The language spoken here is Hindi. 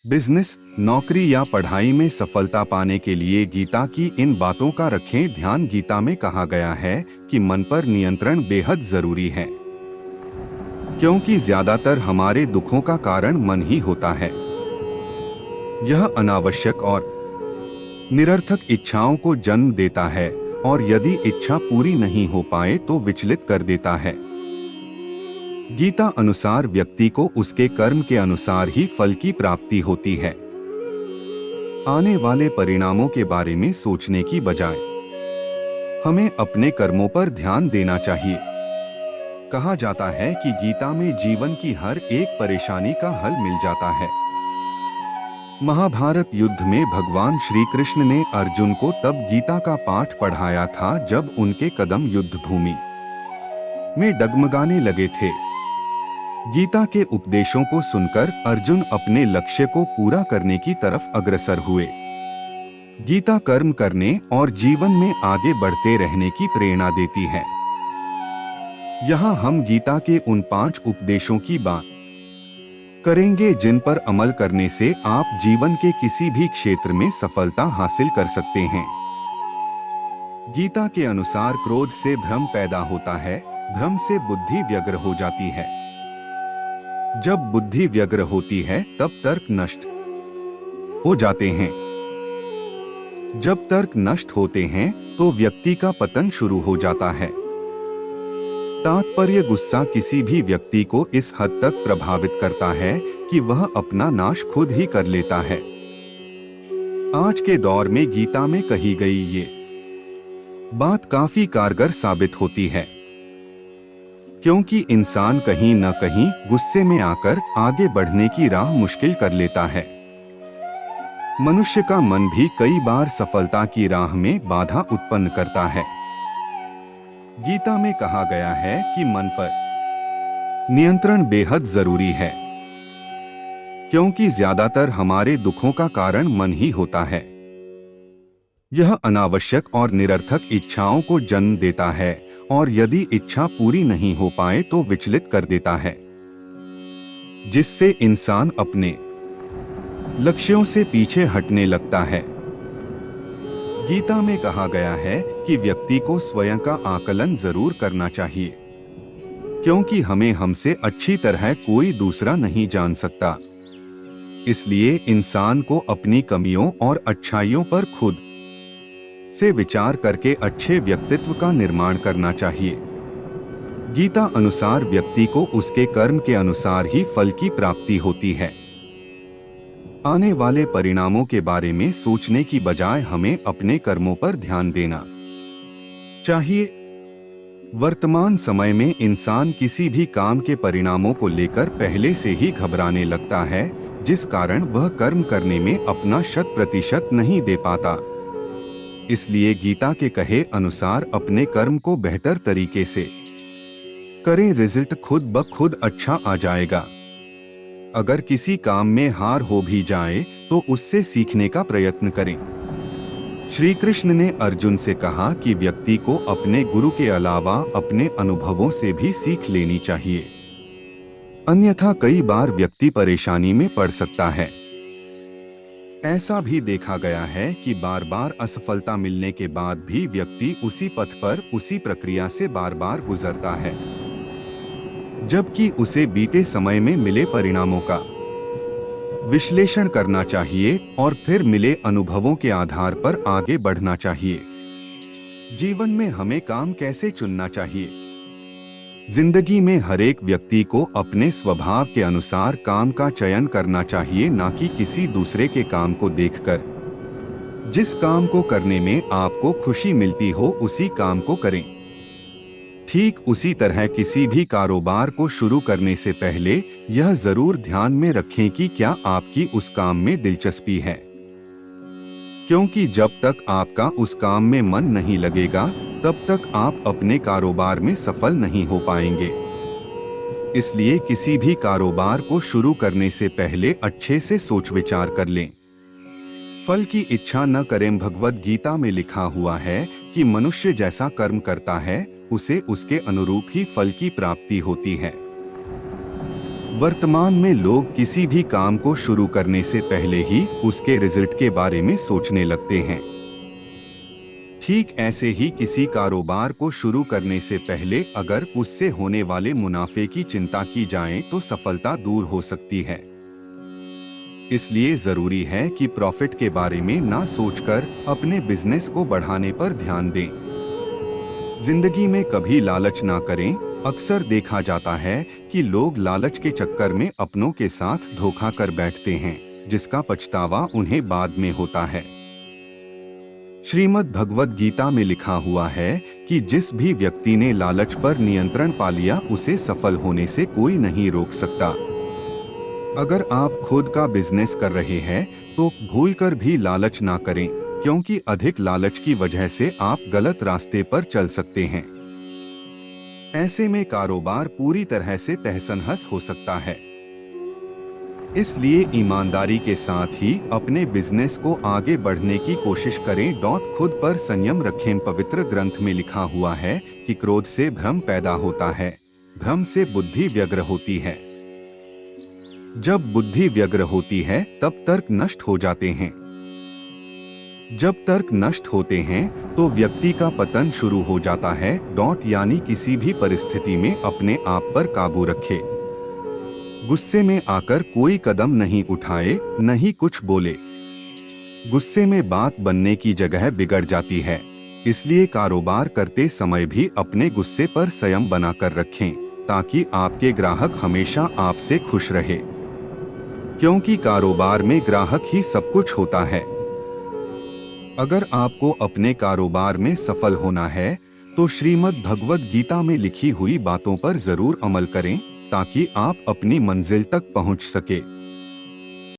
बिजनेस, नौकरी या पढ़ाई में सफलता पाने के लिए गीता की इन बातों का रखें ध्यान। गीता में कहा गया है कि मन पर नियंत्रण बेहद जरूरी है, क्योंकि ज्यादातर हमारे दुखों का कारण मन ही होता है। यह अनावश्यक और निरर्थक इच्छाओं को जन्म देता है और यदि इच्छा पूरी नहीं हो पाए तो विचलित कर देता है। गीता अनुसार व्यक्ति को उसके कर्म के अनुसार ही फल की प्राप्ति होती है। आने वाले परिणामों के बारे में सोचने की बजाय हमें अपने कर्मों पर ध्यान देना चाहिए। कहा जाता है कि गीता में जीवन की हर एक परेशानी का हल मिल जाता है। महाभारत युद्ध में भगवान श्री कृष्ण ने अर्जुन को तब गीता का पाठ पढ़ाया था जब उनके कदम युद्ध भूमि में डगमगाने लगे थे। गीता के उपदेशों को सुनकर अर्जुन अपने लक्ष्य को पूरा करने की तरफ अग्रसर हुए। गीता कर्म करने और जीवन में आगे बढ़ते रहने की प्रेरणा देती है। यहाँ हम गीता के उन 5 उपदेशों की बात करेंगे जिन पर अमल करने से आप जीवन के किसी भी क्षेत्र में सफलता हासिल कर सकते हैं। गीता के अनुसार क्रोध से भ्रम पैदा होता है, भ्रम से बुद्धि व्यग्र हो जाती है। जब बुद्धि व्यग्र होती है तब तर्क नष्ट हो जाते हैं। जब तर्क नष्ट होते हैं तो व्यक्ति का पतन शुरू हो जाता है। तात्पर्य, गुस्सा किसी भी व्यक्ति को इस हद तक प्रभावित करता है कि वह अपना नाश खुद ही कर लेता है। आज के दौर में गीता में कही गई ये बात काफी कारगर साबित होती है, क्योंकि इंसान कहीं न कहीं गुस्से में आकर आगे बढ़ने की राह मुश्किल कर लेता है। मनुष्य का मन भी कई बार सफलता की राह में बाधा उत्पन्न करता है। गीता में कहा गया है कि मन पर नियंत्रण बेहद जरूरी है, क्योंकि ज्यादातर हमारे दुखों का कारण मन ही होता है। यह अनावश्यक और निरर्थक इच्छाओं को जन्म देता है और यदि इच्छा पूरी नहीं हो पाए तो विचलित कर देता है, जिससे इंसान अपने लक्ष्यों से पीछे हटने लगता है। गीता में कहा गया है कि व्यक्ति को स्वयं का आकलन जरूर करना चाहिए, क्योंकि हमें हमसे अच्छी तरह कोई दूसरा नहीं जान सकता। इसलिए इंसान को अपनी कमियों और अच्छाइयों पर खुद से विचार करके अच्छे व्यक्तित्व का निर्माण करना चाहिए। गीता अनुसार व्यक्ति को उसके कर्म के अनुसार ही फल की प्राप्ति होती है। आने वाले परिणामों के बारे में सोचने की बजाय हमें अपने कर्मों पर ध्यान देना चाहिए। वर्तमान समय में इंसान किसी भी काम के परिणामों को लेकर पहले से ही घबराने लगता है, जिस कारण वह कर्म करने में अपना 100% नहीं दे पाता। इसलिए गीता के कहे अनुसार अपने कर्म को बेहतर तरीके से करें, रिजल्ट खुद ब खुद अच्छा आ जाएगा। अगर किसी काम में हार हो भी जाए तो उससे सीखने का प्रयत्न करें। श्री कृष्ण ने अर्जुन से कहा कि व्यक्ति को अपने गुरु के अलावा अपने अनुभवों से भी सीख लेनी चाहिए, अन्यथा कई बार व्यक्ति परेशानी में पड़ सकता है। ऐसा भी देखा गया है कि बार बार असफलता मिलने के बाद भी व्यक्ति उसी पथ पर उसी प्रक्रिया से बार बार गुजरता है, जबकि उसे बीते समय में मिले परिणामों का विश्लेषण करना चाहिए और फिर मिले अनुभवों के आधार पर आगे बढ़ना चाहिए। जीवन में हमें काम कैसे चुनना चाहिए? जिंदगी में हर एक व्यक्ति को अपने स्वभाव के अनुसार काम का चयन करना चाहिए, न कि किसी दूसरे के काम को देखकर। जिस काम को करने में आपको खुशी मिलती हो उसी काम को करें। ठीक उसी तरह किसी भी कारोबार को शुरू करने से पहले यह जरूर ध्यान में रखें कि क्या आपकी उस काम में दिलचस्पी है, क्योंकि जब तक आपका उस काम में मन नहीं लगेगा तब तक आप अपने कारोबार में सफल नहीं हो पाएंगे। इसलिए किसी भी कारोबार को शुरू करने से पहले अच्छे से सोच विचार कर लें। फल की इच्छा न करें। भगवद गीता में लिखा हुआ है कि मनुष्य जैसा कर्म करता है उसे उसके अनुरूप ही फल की प्राप्ति होती है। वर्तमान में लोग किसी भी काम को शुरू करने से पहले ही उसके रिजल्ट के बारे में सोचने लगते हैं। ठीक ऐसे ही किसी कारोबार को शुरू करने से पहले अगर उससे होने वाले मुनाफे की चिंता की जाए तो सफलता दूर हो सकती है। इसलिए जरूरी है कि प्रॉफिट के बारे में ना सोचकर अपने बिजनेस को बढ़ाने पर ध्यान दें। जिंदगी में कभी लालच ना करें। अक्सर देखा जाता है कि लोग लालच के चक्कर में अपनों के साथ धोखा कर बैठते हैं, जिसका पछतावा उन्हें बाद में होता है। श्रीमद् भगवद गीता में लिखा हुआ है कि जिस भी व्यक्ति ने लालच पर नियंत्रण पा लिया उसे सफल होने से कोई नहीं रोक सकता। अगर आप खुद का बिजनेस कर रहे हैं तो भूलकर भी लालच ना करें, क्योंकि अधिक लालच की वजह से आप गलत रास्ते पर चल सकते हैं। ऐसे में कारोबार पूरी तरह से तहस-नहस हो सकता है। इसलिए ईमानदारी के साथ ही अपने बिजनेस को आगे बढ़ने की कोशिश करें। खुद पर संयम रखें। पवित्र ग्रंथ में लिखा हुआ है कि क्रोध से भ्रम पैदा होता है, भ्रम से बुद्धि व्यग्र होती है। जब बुद्धि व्यग्र होती है तब तर्क नष्ट हो जाते हैं। जब तर्क नष्ट होते हैं तो व्यक्ति का पतन शुरू हो जाता है। यानी किसी भी परिस्थिति में अपने आप पर काबू रखे। गुस्से में आकर कोई कदम नहीं उठाए, नहीं कुछ बोले। गुस्से में बात बनने की जगह बिगड़ जाती है। इसलिए कारोबार करते समय भी अपने गुस्से पर संयम बनाकर रखें, ताकि आपके ग्राहक हमेशा आपसे खुश रहे, क्योंकि कारोबार में ग्राहक ही सब कुछ होता है। अगर आपको अपने कारोबार में सफल होना है तो श्रीमद् भगवद गीता में लिखी हुई बातों पर जरूर अमल करें, ताकि आप अपनी मंजिल तक पहुंच सके।